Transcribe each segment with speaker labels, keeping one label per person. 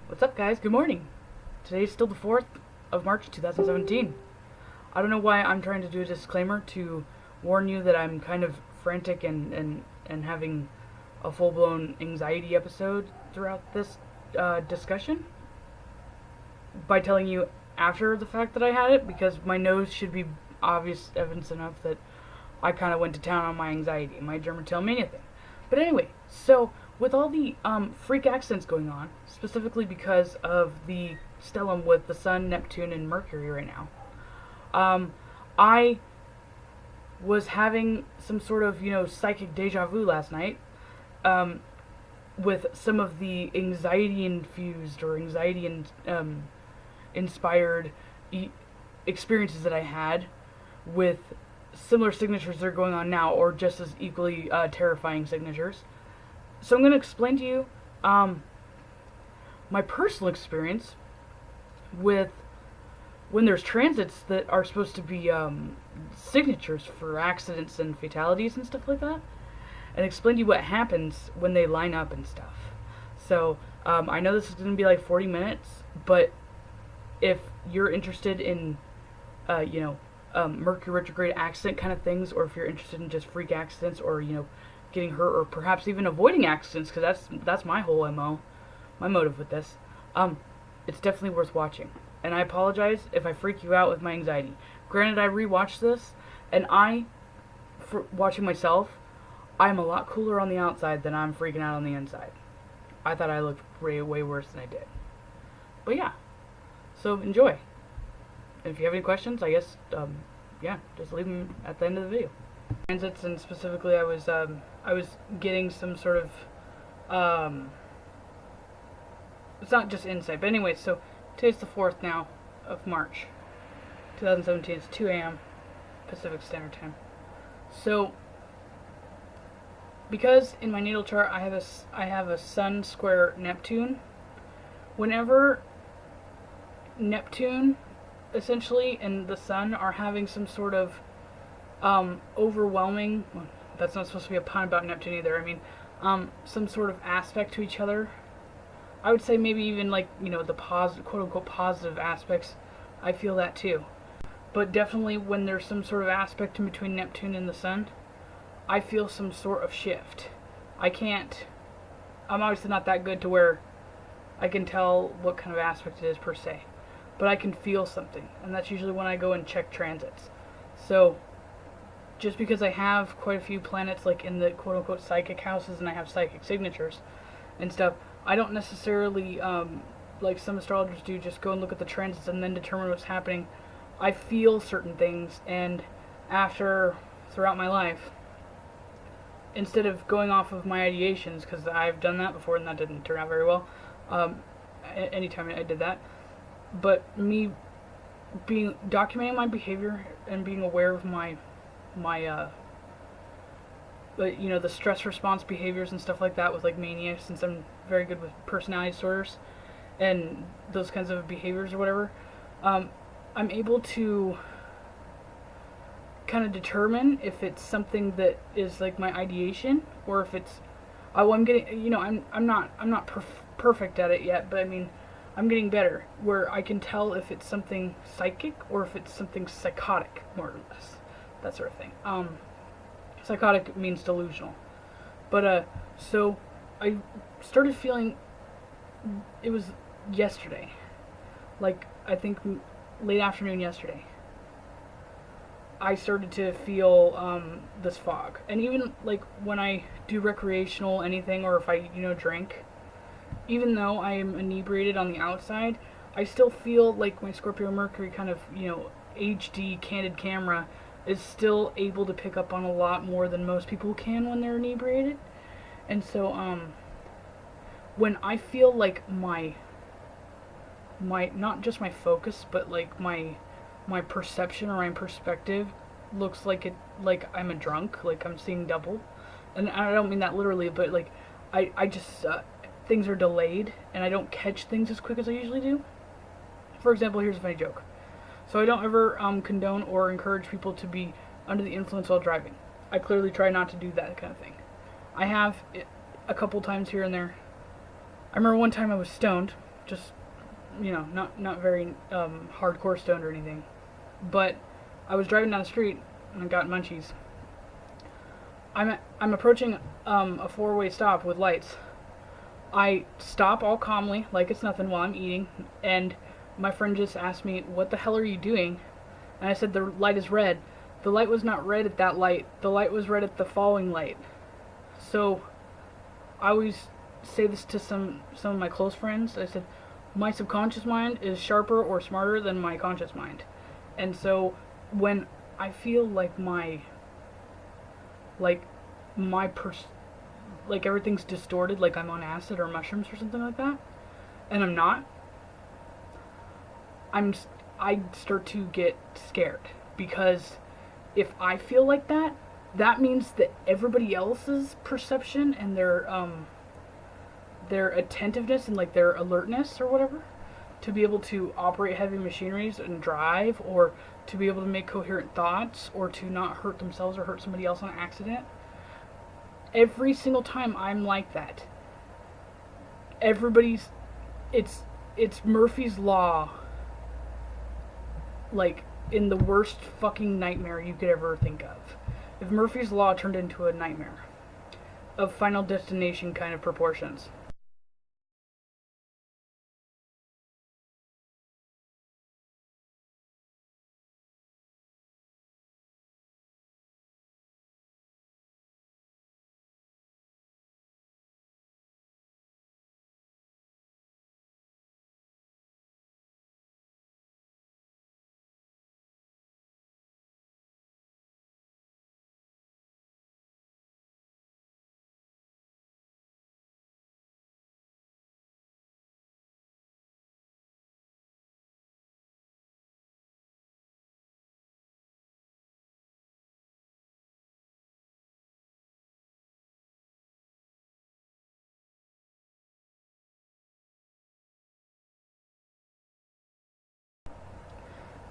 Speaker 1: What's up, guys? Good morning. Today's still the 4th of March 2017. I don't know why I'm trying to do a disclaimer to warn you that I'm kind of frantic and having a full-blown anxiety episode throughout this discussion by telling you after the fact that I had it, because my nose should be obvious evidence enough that I kind of went to town on my anxiety, my German-Tillmania thing. But anyway, so with all the freak accidents going on, specifically because of the stellium with the Sun, Neptune, and Mercury right now, I was having some sort of, psychic deja vu last night, with some of the anxiety-infused or anxiety-inspired experiences that I had with similar signatures that are going on now, or just as equally terrifying signatures. So I'm going to explain to you my personal experience with when there's transits that are supposed to be signatures for accidents and fatalities and stuff like that, and explain to you what happens when they line up and stuff. So I know this is going to be like 40 minutes, but if you're interested in, Mercury retrograde accident kind of things, or if you're interested in just freak accidents, or, getting hurt, or perhaps even avoiding accidents, because that's my whole MO, my motive with this, it's definitely worth watching. And I apologize if I freak you out with my anxiety. Granted, I rewatched this, and for watching myself, I'm a lot cooler on the outside than I'm freaking out on the inside. I thought I looked way worse than I did. But yeah, so enjoy. And if you have any questions, I guess, just leave them at the end of the video. Transits, and specifically I was getting some sort of, it's not just insight, but anyway, so today's the 4th now of March 2017. It's 2 a.m. Pacific Standard Time. So because in my natal chart I have a Sun square Neptune, whenever Neptune essentially and the Sun are having some sort of overwhelming, well, that's not supposed to be a pun about Neptune either, I mean some sort of aspect to each other, I would say maybe even like, the positive, quote-unquote positive aspects, I feel that too. But definitely when there's some sort of aspect in between Neptune and the Sun, I feel some sort of shift. I'm obviously not that good to where I can tell what kind of aspect it is per se, but I can feel something, and that's usually when I go and check transits. So just because I have quite a few planets like in the quote-unquote psychic houses, and I have psychic signatures and stuff, I don't necessarily, like some astrologers do, just go and look at the transits and then determine what's happening. I feel certain things, and throughout my life, instead of going off of my ideations, because I've done that before and that didn't turn out very well, anytime I did that, but me documenting my behavior and being aware of my the stress response behaviors and stuff like that with like mania, since I'm very good with personality disorders and those kinds of behaviors or whatever, I'm able to kind of determine if it's something that is like my ideation, or if it's I'm getting, I'm not perfect at it yet, but I mean I'm getting better, where I can tell if it's something psychic or if it's something psychotic, more or less, that sort of thing. Psychotic means delusional. But so I started feeling, it was yesterday, like I think late afternoon yesterday, I started to feel this fog. And even like when I do recreational anything, or if I drink, even though I am inebriated on the outside, I still feel like my Scorpio Mercury kind of HD candid camera is still able to pick up on a lot more than most people can when they're inebriated. And so when I feel like my not just my focus, but like my perception or my perspective looks like I'm a drunk, like I'm seeing double, and I don't mean that literally, but like I just things are delayed and I don't catch things as quick as I usually do. For example, here's a funny joke. So I don't ever condone or encourage people to be under the influence while driving. I clearly try not to do that kind of thing. I have a couple times here and there. I remember one time I was stoned, just, not very hardcore stoned or anything. But I was driving down the street and I got munchies. I'm approaching a four-way stop with lights. I stop all calmly, like it's nothing, while I'm eating, and my friend just asked me, "What the hell are you doing?" And I said, "The light is red." The light was not red at that light. The light was red at the following light. So I always say this to some of my close friends. I said, my subconscious mind is sharper or smarter than my conscious mind. And so when I feel like everything's distorted, like I'm on acid or mushrooms or something like that, and I'm not, I start to get scared, because if I feel like that, that means that everybody else's perception and their attentiveness and like their alertness or whatever to be able to operate heavy machineries and drive, or to be able to make coherent thoughts, or to not hurt themselves or hurt somebody else on accident. Every single time I'm like that, it's Murphy's Law, like in the worst fucking nightmare you could ever think of. If Murphy's Law turned into a nightmare of Final Destination kind of proportions.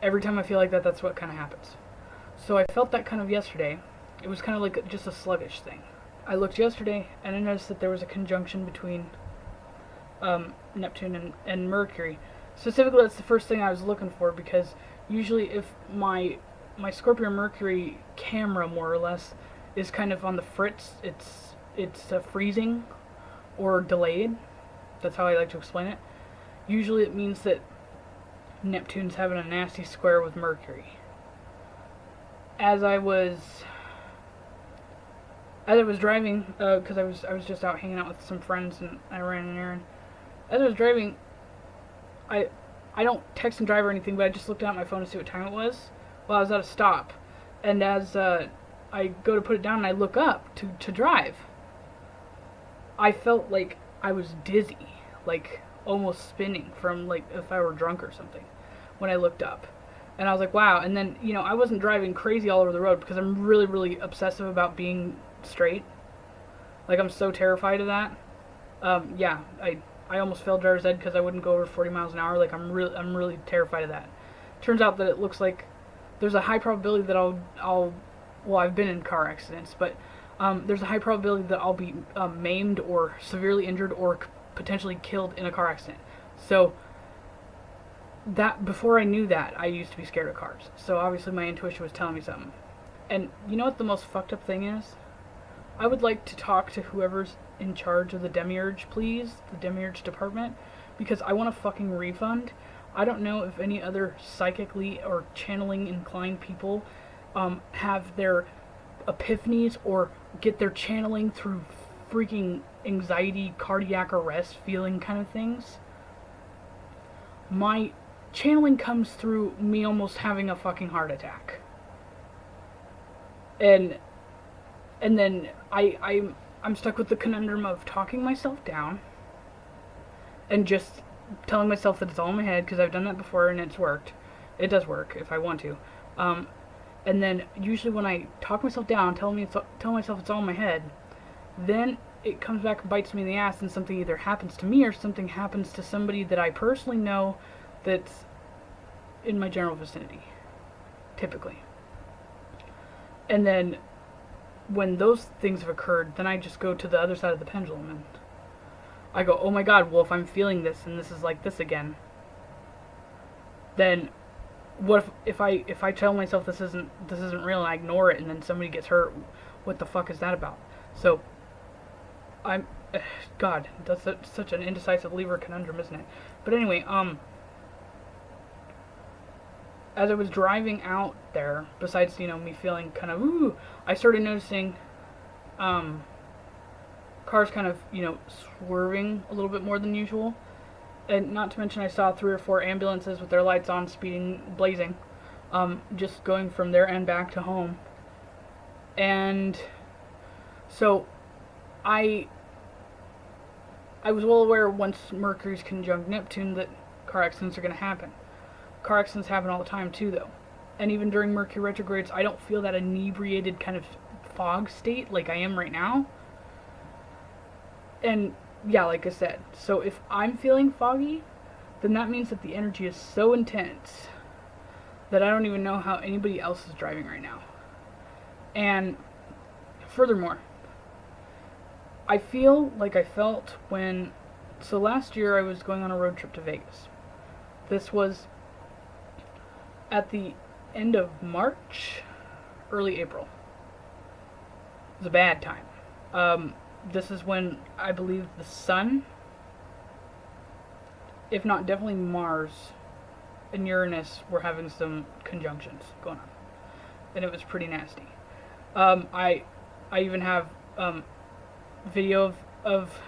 Speaker 1: Every time I feel like that, that's what kind of happens. So I felt that kind of yesterday. It was kind of like just a sluggish thing. I looked yesterday and I noticed that there was a conjunction between Neptune and Mercury. Specifically, that's the first thing I was looking for, because usually if my Scorpio Mercury camera, more or less, is kind of on the fritz, it's freezing or delayed. That's how I like to explain it. Usually it means that Neptune's having a nasty square with Mercury. As I was driving, because I was just out hanging out with some friends and I ran an errand. As I was driving, I don't text and drive or anything, but I just looked at my phone to see what time it was while I was at a stop. And as I go to put it down and I look up to drive, I felt like I was dizzy, like almost spinning from like if I were drunk or something when I looked up. And I was like, wow. And then, I wasn't driving crazy all over the road because I'm really, really obsessive about being straight. Like, I'm so terrified of that. Yeah, I almost failed driver's ed because I wouldn't go over 40 miles an hour. Like, I'm really terrified of that. Turns out that it looks like there's a high probability that well, I've been in car accidents, but there's a high probability that I'll be maimed or severely injured or potentially killed in a car accident. So that, before I knew that, I used to be scared of cars. So obviously my intuition was telling me something. And you know what the most fucked up thing is? I would like to talk to whoever's in charge of the Demiurge, please, the Demiurge department, because I want a fucking refund. I don't know if any other psychically or channeling inclined people have their epiphanies or get their channeling through freaking anxiety, cardiac arrest feeling kind of things. My channeling comes through me almost having a fucking heart attack. And then I'm stuck with the conundrum of talking myself down and just telling myself that it's all in my head, because I've done that before and it's worked. It does work if I want to. And then usually when I talk myself down, tell myself it's all in my head, then it comes back and bites me in the ass, and something either happens to me or something happens to somebody that I personally know that's in my general vicinity, typically. And then when those things have occurred, then I just go to the other side of the pendulum, and I go, oh my god, well, if I'm feeling this and this is like this again, then what if I tell myself this isn't real and I ignore it and then somebody gets hurt? What the fuck is that about? So I'm God, that's such an indecisive Libra conundrum, isn't it? But anyway, as I was driving out there, besides, me feeling kind of ooh, I started noticing cars kind of, swerving a little bit more than usual. And not to mention I saw 3 or 4 ambulances with their lights on, speeding, blazing, just going from their end back to home. And so I was well aware once Mercury's conjunct Neptune that car accidents are going to happen. Car accidents happen all the time too, though. And even during Mercury retrogrades, I don't feel that inebriated kind of fog state like I am right now. And yeah, like I said, so if I'm feeling foggy, then that means that the energy is so intense that I don't even know how anybody else is driving right now. And furthermore, I feel like I felt so last year I was going on a road trip to Vegas. This was at the end of March, early April. It was a bad time. This is when I believe the sun, if not definitely Mars, and Uranus were having some conjunctions going on. And it was pretty nasty. I even have video of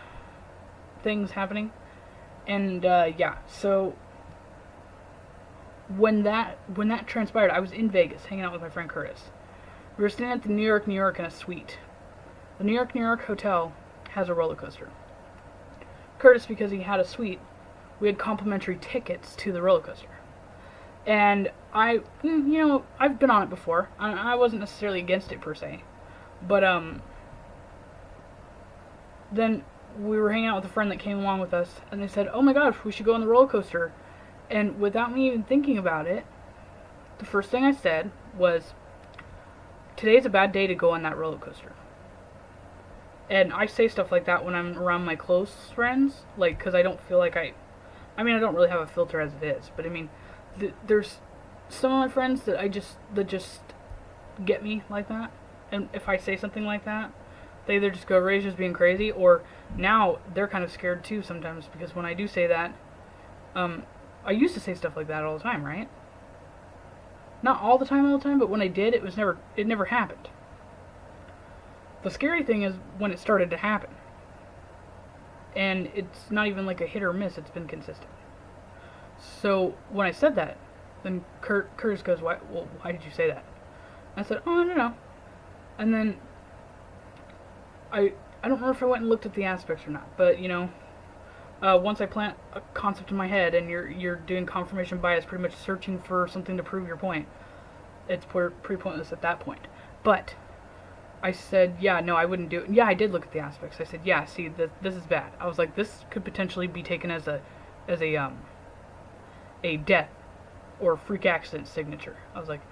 Speaker 1: things happening. And yeah, so when that transpired, I was in Vegas hanging out with my friend Curtis. We were staying at the New York in a suite. The New York hotel has a roller coaster. Curtis, because he had a suite, we had complimentary tickets to the roller coaster. And I've been on it before. I wasn't necessarily against it per se. But then we were hanging out with a friend that came along with us, and they said, oh my gosh, we should go on the roller coaster. And without me even thinking about it, the first thing I said was, today's a bad day to go on that roller coaster. And I say stuff like that when I'm around my close friends, like, because I don't feel like I don't really have a filter as it is, but I mean, there's some of my friends that just get me like that, and if I say something like that, they either just go, Ray's just being crazy, or now they're kind of scared too sometimes, because when I do say that, I used to say stuff like that all the time, right? Not all the time, but when I did, it never happened. The scary thing is when it started to happen. And it's not even like a hit or miss, it's been consistent. So when I said that, then Curtis goes, why did you say that? I said, oh, I don't know. And then I don't remember if I went and looked at the aspects or not, but once I plant a concept in my head and you're doing confirmation bias, pretty much searching for something to prove your point, it's pretty pointless at that point. But I said, yeah, no, I wouldn't do it. Yeah, I did look at the aspects. I said, yeah, see, this is bad. I was like, this could potentially be taken as a death or freak accident signature. I was like,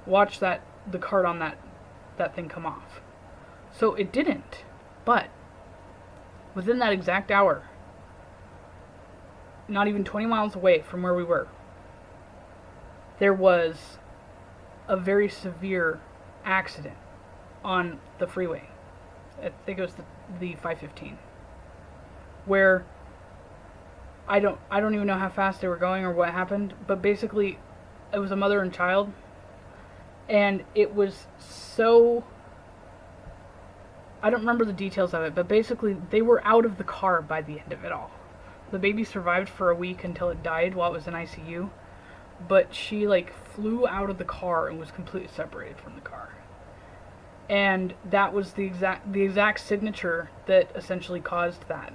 Speaker 1: watch the card on that thing come off. So it didn't, but within that exact hour, not even 20 miles away from where we were, there was a very severe accident on the freeway. I think it was the 515, where I don't even know how fast they were going or what happened, but basically it was a mother and child, and it was so, I don't remember the details of it, but basically they were out of the car by the end of it all. The baby survived for a week until it died while it was in ICU, but she flew out of the car and was completely separated from the car. And that was the exact signature that essentially caused that.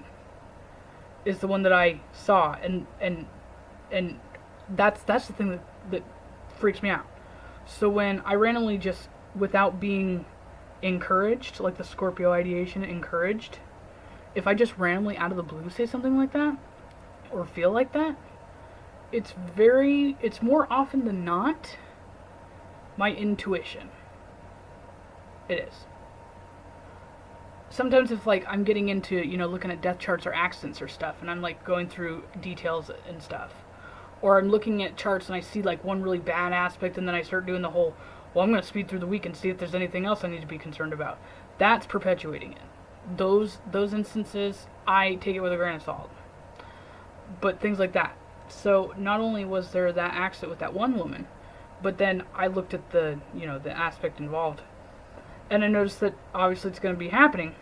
Speaker 1: Is the one that I saw, and that's the thing that freaks me out. So when I randomly, just without being encouraged, like the Scorpio ideation encouraged, if I just randomly out of the blue say something like that, or feel like that, it's more often than not my intuition. It is. sometimes if like I'm getting into, looking at death charts or accidents or stuff, and I'm like going through details and stuff, or I'm looking at charts and I see like one really bad aspect, and then I start doing the whole, well, I'm going to speed through the week and see if there's anything else I need to be concerned about. That's perpetuating it. Those instances, I take it with a grain of salt. But things like that. So not only was there that accident with that one woman, but then I looked at the aspect involved, and I noticed that obviously it's going to be happening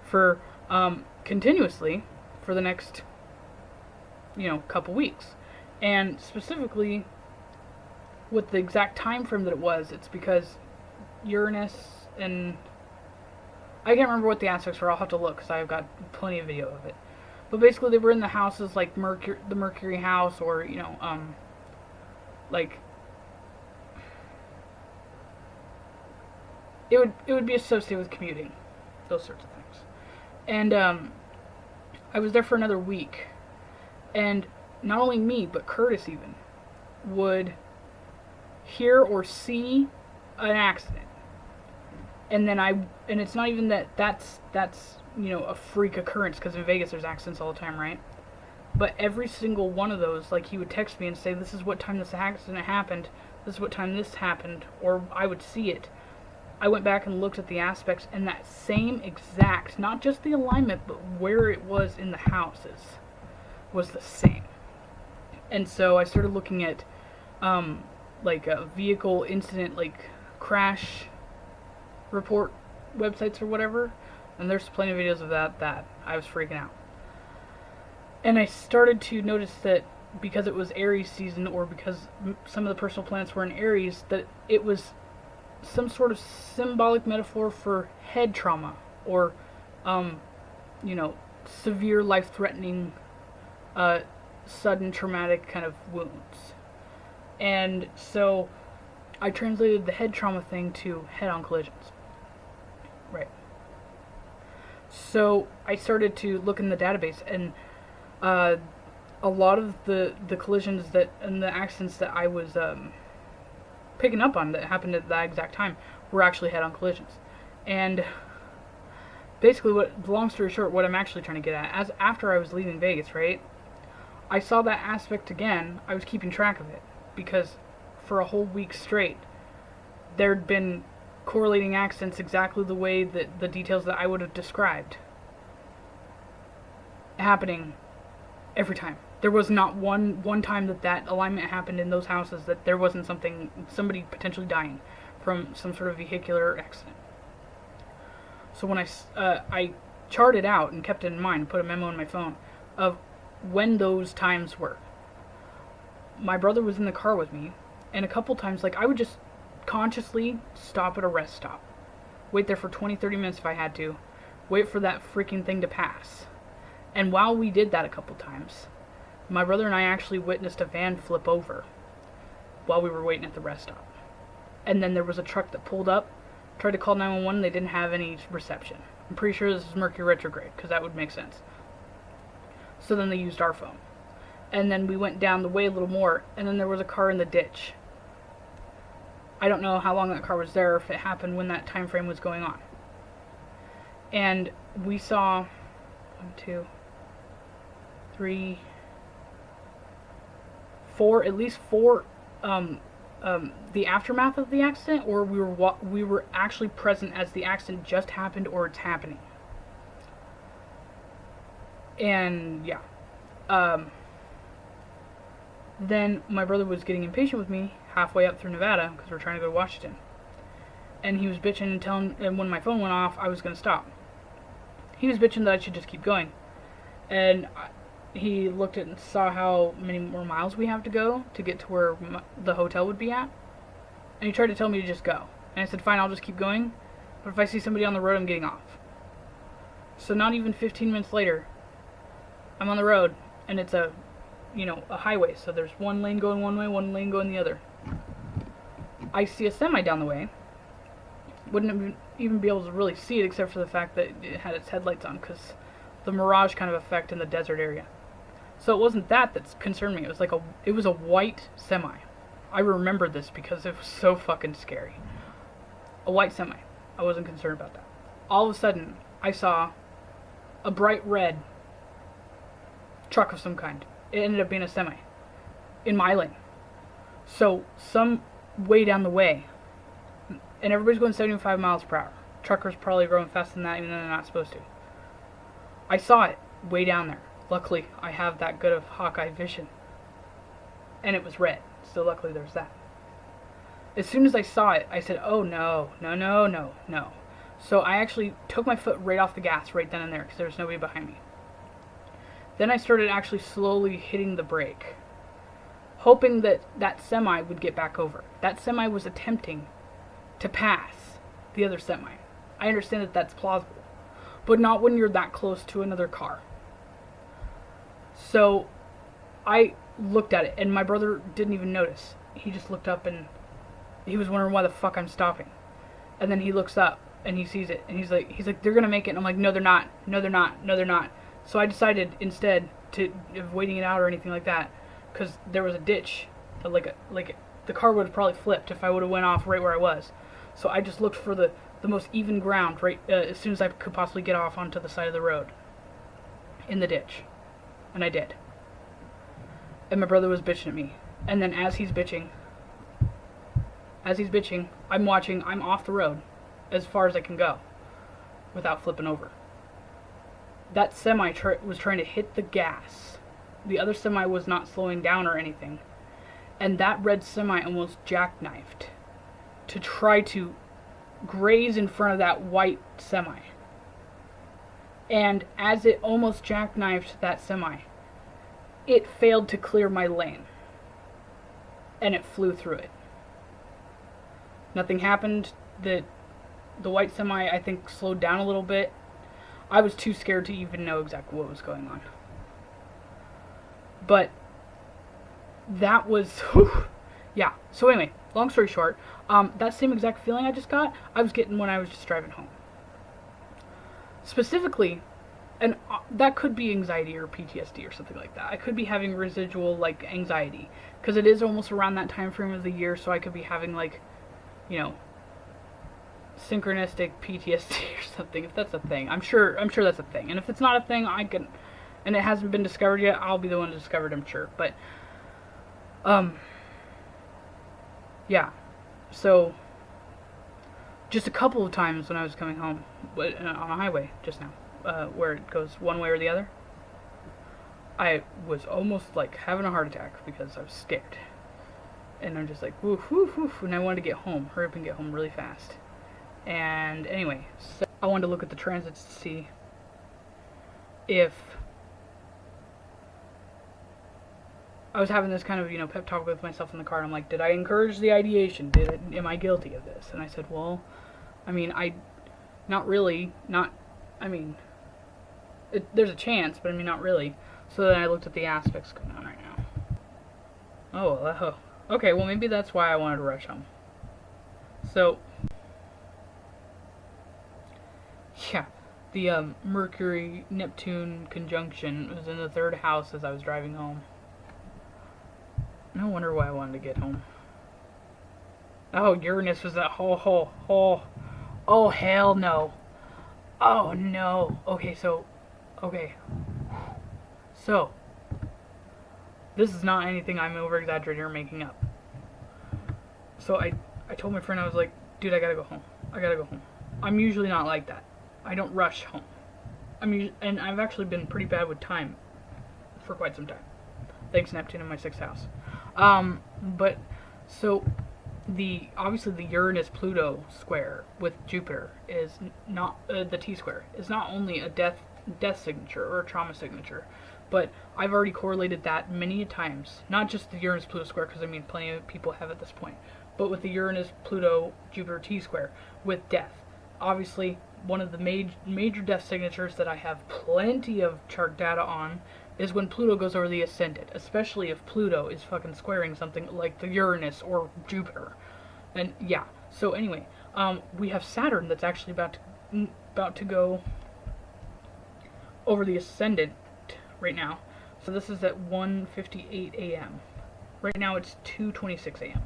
Speaker 1: for continuously for the next couple weeks. And specifically with the exact time frame that it was, it's because Uranus and I can't remember what the aspects were. I'll have to look because I've got plenty of video of it. But basically, they were in the houses like the Mercury house, or like it would be associated with commuting, those sorts of things. And I was there for another week, and not only me but Curtis even would hear or see an accident. And then and it's not even that's a freak occurrence, because in Vegas there's accidents all the time, right? But every single one of those, like, he would text me and say, this is what time this accident happened, this is what time this happened, or I would see it. I went back and looked at the aspects, and that same exact, not just the alignment, but where it was in the houses was the same. And so I started looking at like a vehicle incident, like crash report websites or whatever, and there's plenty of videos of that I was freaking out. And I started to notice that because it was Aries season, or because some of the personal planets were in Aries, that it was some sort of symbolic metaphor for head trauma, or severe life-threatening sudden traumatic kind of wounds. And so I translated the head trauma thing to head-on collisions. Right. So I started to look in the database, and a lot of the collisions and the accidents that I was picking up on that happened at that exact time were actually head-on collisions. And basically, long story short, what I'm actually trying to get at, after I was leaving Vegas, right, I saw that aspect again. I was keeping track of it, because for a whole week straight, there'd been correlating accidents exactly the way that the details that I would have described happening every time. There was not one time that alignment happened in those houses that there wasn't somebody potentially dying from some sort of vehicular accident. So when I charted out and kept it in mind, put a memo in my phone of when those times were. My brother was in the car with me, and a couple times, like, I would just consciously stop at a rest stop, wait there for 20-30 minutes if I had to, wait for that freaking thing to pass. And while we did that a couple times, my brother and I actually witnessed a van flip over while we were waiting at the rest stop. And then there was a truck that pulled up, tried to call 911, and they didn't have any reception. I'm pretty sure this is Mercury retrograde, because that would make sense. So then they used our phone. And then we went down the way a little more, and then there was a car in the ditch. I don't know how long that car was there, if it happened when that time frame was going on. And we saw 1, 2, 3, 4, at least 4, the aftermath of the accident, or we were actually present as the accident just happened, or it's happening. And yeah, then my brother was getting impatient with me halfway up through Nevada, because we're trying to go to Washington, and he was bitching and telling, and when my phone went off, I was going to stop. He was bitching that I should just keep going, and he looked at and saw how many more miles we have to go to get to where the hotel would be at, and he tried to tell me to just go, and I said, fine, I'll just keep going, but if I see somebody on the road, I'm getting off. So not even 15 minutes later, I'm on the road, and it's a highway, so there's one lane going one way, one lane going the other. I see a semi down the way. Wouldn't even be able to really see it, except for the fact that it had its headlights on, because the mirage kind of effect in the desert area. So it wasn't that concerned me. It was a white semi. I remember this because it was so fucking scary. A white semi. I wasn't concerned about that. all of a sudden, I saw a bright red truck of some kind. It ended up being a semi in my lane. So, some way down the way, and everybody's going 75 miles per hour. Truckers probably going faster than that, even though they're not supposed to. I saw it way down there. Luckily, I have that good of Hawkeye vision. And it was red. So luckily there's that. As soon as I saw it, I said, oh no, no, no, no, no. So I actually took my foot right off the gas right then and there because there was nobody behind me. Then I started actually slowly hitting the brake, hoping that that semi would get back over. That semi was attempting to pass the other semi. I understand that that's plausible, but not when you're that close to another car. So I looked at it, and my brother didn't even notice. He just looked up, and he was wondering why the fuck I'm stopping. And then he looks up, and he sees it, and he's like, they're gonna make it. And I'm like, no, they're not. No, they're not. No, they're not. So I decided instead of waiting it out or anything like that, because there was a ditch, the car would have probably flipped if I would have went off right where I was. So I just looked for the most even ground right as soon as I could possibly get off onto the side of the road in the ditch. And I did. And my brother was bitching at me. And then as he's bitching, I'm watching, I'm off the road as far as I can go without flipping over. That semi was trying to hit the gas. The other semi was not slowing down or anything. And that red semi almost jackknifed to try to graze in front of that white semi. And as it almost jackknifed that semi, it failed to clear my lane. And it flew through it. Nothing happened. The white semi, I think, slowed down a little bit. I was too scared to even know exactly what was going on. But that was, whew, yeah. So anyway, long story short, that same exact feeling I just got, I was getting when I was just driving home. Specifically, and that could be anxiety or PTSD or something like that. I could be having residual, like, anxiety, because it is almost around that time frame of the year, so I could be having, like, you know, synchronistic PTSD or something, if that's a thing. I'm sure that's a thing. And if it's not a thing, I can, and it hasn't been discovered yet, I'll be the one to discover it, I'm sure. But yeah. So just a couple of times when I was coming home on a highway just now, where it goes one way or the other, I was almost like having a heart attack because I was scared. And I'm just like, woof, woof, woof, and I wanted to get home, hurry up and get home really fast. And anyway, so I wanted to look at the transits to see if I was having this kind of, you know, pep talk with myself in the car. And I'm like, did I encourage the ideation? Am I guilty of this? And I said, well, I mean, not really, there's a chance, but I mean, not really. So then I looked at the aspects going on right now. Oh, okay, well, maybe that's why I wanted to rush home. So, yeah, the Mercury Neptune conjunction was in the 3rd house as I was driving home. No wonder why I wanted to get home. Oh, Uranus was that oh, hell no. Oh, no. Okay, so, this is not anything I'm over-exaggerating or making up. So I told my friend, I was like, dude, I gotta go home. I'm usually not like that. I don't rush home. And I've actually been pretty bad with time for quite some time. Thanks, Neptune in my 6th house. But, so, obviously the Uranus-Pluto square with Jupiter is not, the T-square, is not only a death signature or a trauma signature, but I've already correlated that many times. Not just the Uranus-Pluto square, because I mean plenty of people have at this point, but with the Uranus-Pluto-Jupiter T-square with death. Obviously, one of the major death signatures that I have plenty of chart data on is when Pluto goes over the ascendant, especially if Pluto is fucking squaring something like the Uranus or Jupiter. And yeah, so anyway, we have Saturn that's actually about to go over the ascendant right now. So this is at 1:58 a.m. Right now it's 2:26 a.m.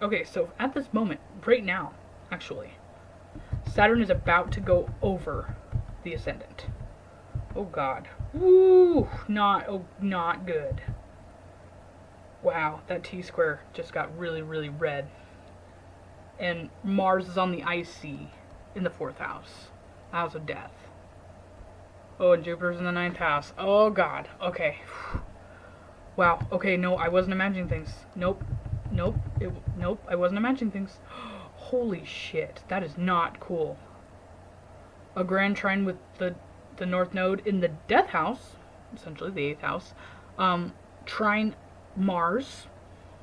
Speaker 1: Okay, so at this moment, right now, actually, Saturn is about to go over the ascendant. Oh God. Woo! Not good. Wow, that T-square just got really, really red. And Mars is on the IC in the 4th house. House of death. Oh, and Jupiter's in the 9th house. Oh God. Okay. Wow. Okay, no, I wasn't imagining things. Nope. Nope. Nope, I wasn't imagining things. Holy shit. That is not cool. A grand trine with the North Node in the Death House, essentially the 8th house. Trine Mars,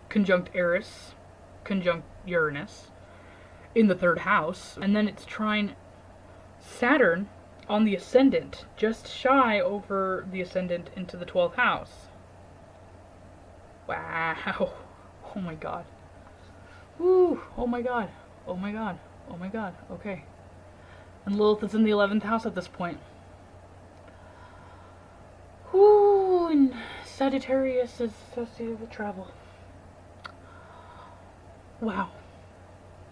Speaker 1: conjunct Eris, conjunct Uranus, in the 3rd house. And then it's trine Saturn on the ascendant, just shy over the ascendant into the 12th house. Wow. Oh my God. Woo. Oh my God. Oh my God. Oh my God. Okay. And Lilith is in the 11th house at this point. Whoo. And Sagittarius is associated with travel. Wow.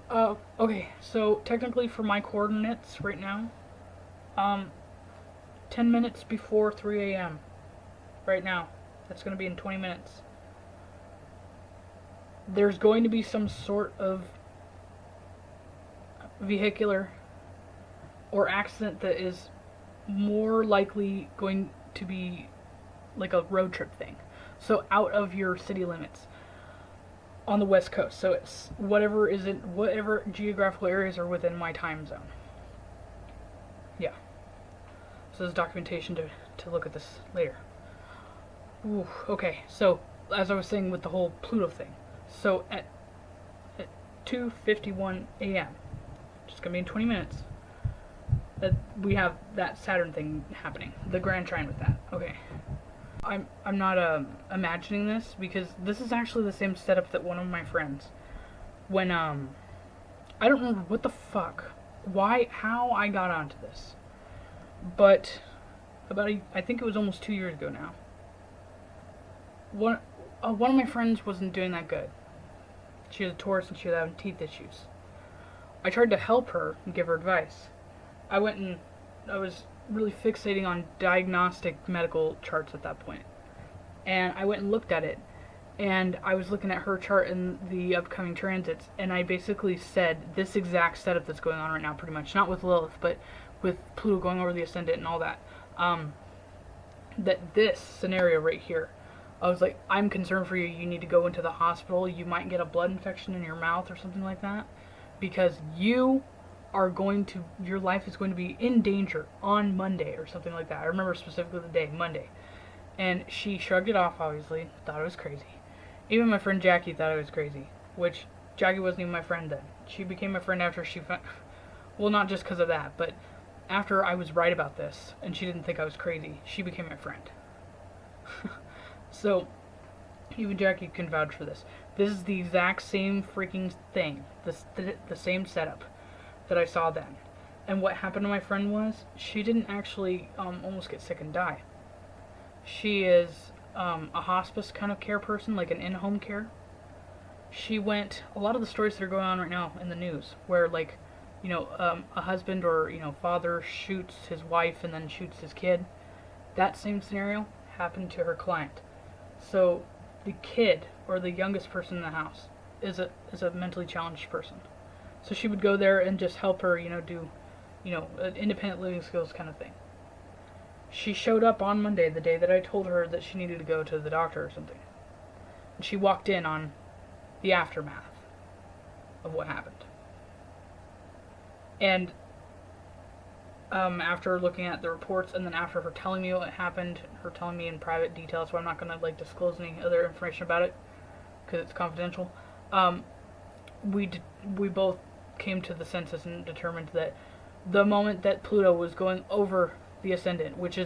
Speaker 1: Okay. So technically for my coordinates right now, 10 minutes before 3 a.m. right now. That's going to be in 20 minutes. There's going to be some sort of vehicular or accident that is more likely going to be like a road trip thing. So out of your city limits on the West Coast. So it's whatever geographical areas are within my time zone. Yeah. So there's documentation to look at this later. Ooh, okay, so as I was saying with the whole Pluto thing. So at 2:51 a.m., just gonna be in 20 minutes, that we have that Saturn thing happening, the grand trine with that. Okay, I'm not imagining this, because this is actually the same setup that one of my friends, when I don't remember what the fuck, how I got onto this, but I think it was almost 2 years ago now. One of my friends wasn't doing that good. She was a Taurus and she was having teeth issues. I tried to help her and give her advice. I was really fixating on diagnostic medical charts at that point. And I went and looked at it. And I was looking at her chart and the upcoming transits. And I basically said this exact setup that's going on right now, pretty much. Not with Lilith, but with Pluto going over the ascendant and all that. That this scenario right here, I was like, I'm concerned for you. You need to go into the hospital. You might get a blood infection in your mouth or something like that. Because your life is going to be in danger on Monday or something like that. I remember specifically the day, Monday. And she shrugged it off, obviously. Thought it was crazy. Even my friend Jackie thought it was crazy. Which, Jackie wasn't even my friend then. She became my friend after she found... Well, not just because of that, but after I was right about this, and she didn't think I was crazy, she became my friend. So, even Jackie can vouch for this. This is the exact same freaking thing. The same setup that I saw then. And what happened to my friend was, she didn't actually almost get sick and die. She is a hospice kind of care person, like an in-home care. A lot of the stories that are going on right now in the news, where like, a husband or, father shoots his wife and then shoots his kid. That same scenario happened to her client. So the kid, or the youngest person in the house, is a mentally challenged person. So she would go there and just help her, do, an independent living skills kind of thing. She showed up on Monday, the day that I told her that she needed to go to the doctor or something. And she walked in on the aftermath of what happened. And after looking at the reports, and then after her telling me what happened, her telling me in private detail, so I'm not going to disclose any other information about it because it's confidential. We both came to the senses and determined that the moment that Pluto was going over the ascendant, which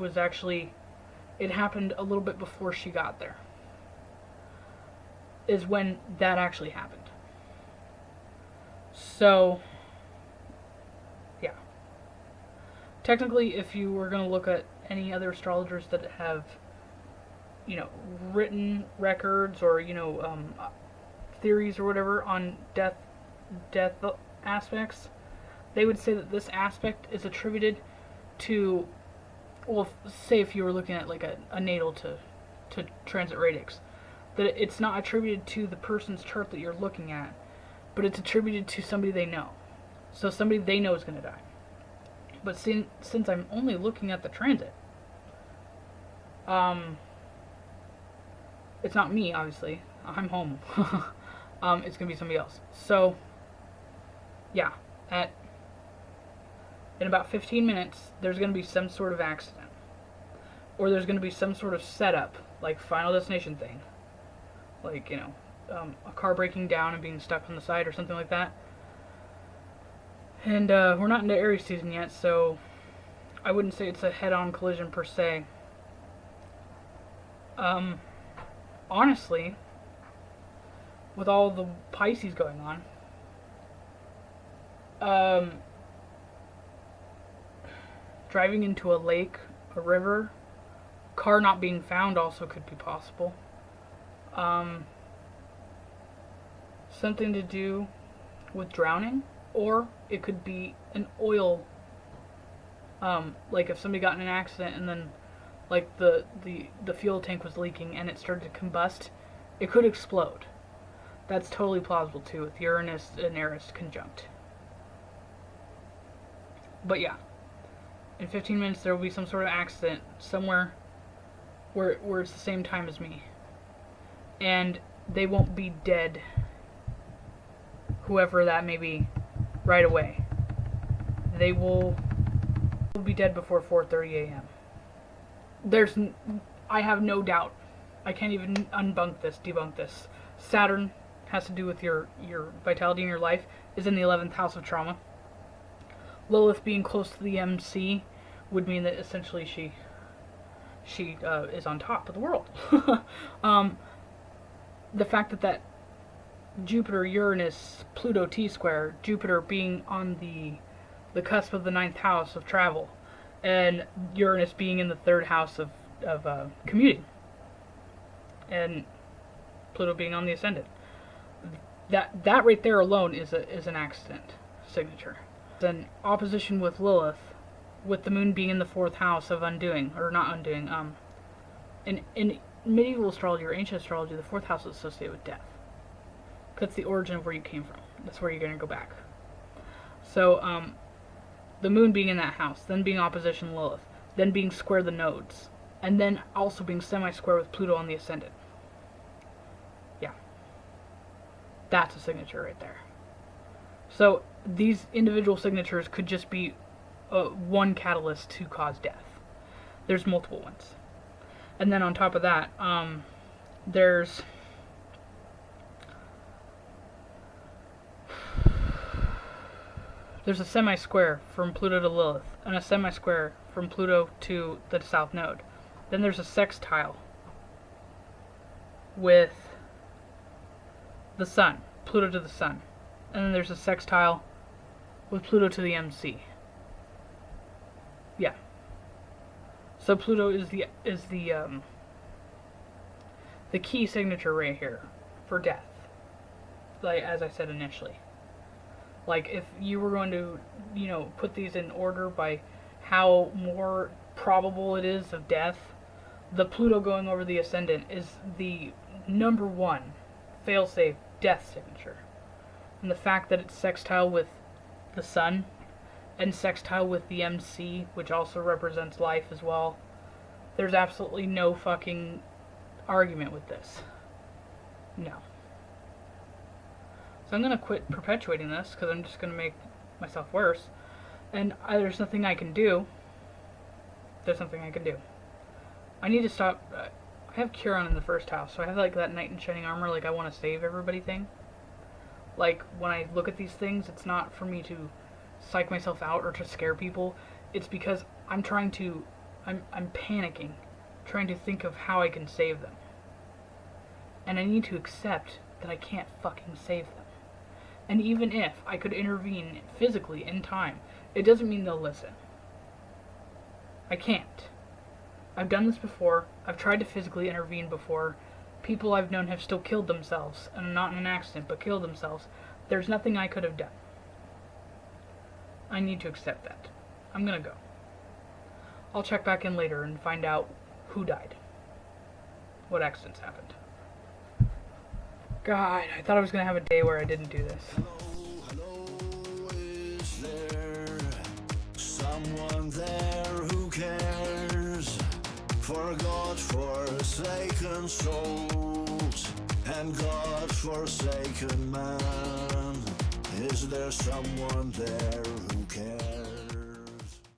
Speaker 1: was actually, it happened a little bit before she got there, is when that actually happened. So technically, if you were going to look at any other astrologers that have, written records or, theories or whatever on death aspects, they would say that this aspect is attributed to, well, say if you were looking at like a natal to transit radix, that it's not attributed to the person's chart that you're looking at, but it's attributed to somebody they know. So somebody they know is going to die. But since I'm only looking at the transit, it's not me, obviously. I'm home. It's going to be somebody else. So, yeah, in about 15 minutes, there's going to be some sort of accident. Or there's going to be some sort of setup, like Final Destination thing. Like, you know, a car breaking down and being stuck on the side or something like that. And we're not into Aries season yet, so I wouldn't say it's a head-on collision per se. Honestly, with all the Pisces going on, driving into a lake, a river, car not being found also could be possible. Something to do with drowning, or it could be an oil, like if somebody got in an accident and then like the fuel tank was leaking and it started to combust, it could explode. That's totally plausible too, with Uranus and Eris conjunct. But yeah, in 15 minutes there will be some sort of accident somewhere where it's the same time as me. And they won't be dead, whoever that may be, right away. They will be dead before 4:30 a.m. I have no doubt. I can't even debunk this. Saturn has to do with your vitality in your life, is in the 11th house of trauma. Lilith being close to the MC would mean that essentially she is on top of the world. The fact that Jupiter, Uranus, Pluto T-square, Jupiter being on the cusp of the 9th house of travel, and Uranus being in the 3rd house of commuting, and Pluto being on the ascendant. That right there alone is an accident signature. Then opposition with Lilith, with the moon being in the 4th house of undoing, or not undoing. In medieval astrology or ancient astrology, the 4th house is associated with death. That's the origin of where you came from. That's where you're going to go back. So, the moon being in that house, then being opposition Lilith, then being square the nodes, and then also being semi-square with Pluto on the ascendant. Yeah. That's a signature right there. So, these individual signatures could just be one catalyst to cause death. There's multiple ones. And then on top of that, there's a semi-square from Pluto to Lilith, and a semi-square from Pluto to the south node. Then there's a sextile with the Sun, Pluto to the Sun. And then there's a sextile with Pluto to the MC. Yeah. So Pluto is the key signature right here for death. Like, as I said initially. Like, if you were going to, put these in order by how more probable it is of death, the Pluto going over the ascendant is the number one fail-safe death signature. And the fact that it's sextile with the Sun, and sextile with the MC, which also represents life as well, there's absolutely no fucking argument with this. No. So I'm going to quit perpetuating this, because I'm just going to make myself worse. And there's nothing I can do. There's nothing I can do. I need to stop. I have Chiron in the 1st house, so I have like that knight in shining armor, like I want to save everybody thing. Like, when I look at these things, it's not for me to psych myself out or to scare people. It's because I'm panicking, trying to think of how I can save them. And I need to accept that I can't fucking save them. And even if I could intervene physically in time, it doesn't mean they'll listen. I can't. I've done this before. I've tried to physically intervene before. People I've known have still killed themselves, and not in an accident, but killed themselves. There's nothing I could have done. I need to accept that. I'm gonna go. I'll check back in later and find out who died. What accidents happened. God, I thought I was gonna have a day where I didn't do this.
Speaker 2: Hello, is there someone there who cares for God-forsaken souls and God-forsaken man? Is there someone there who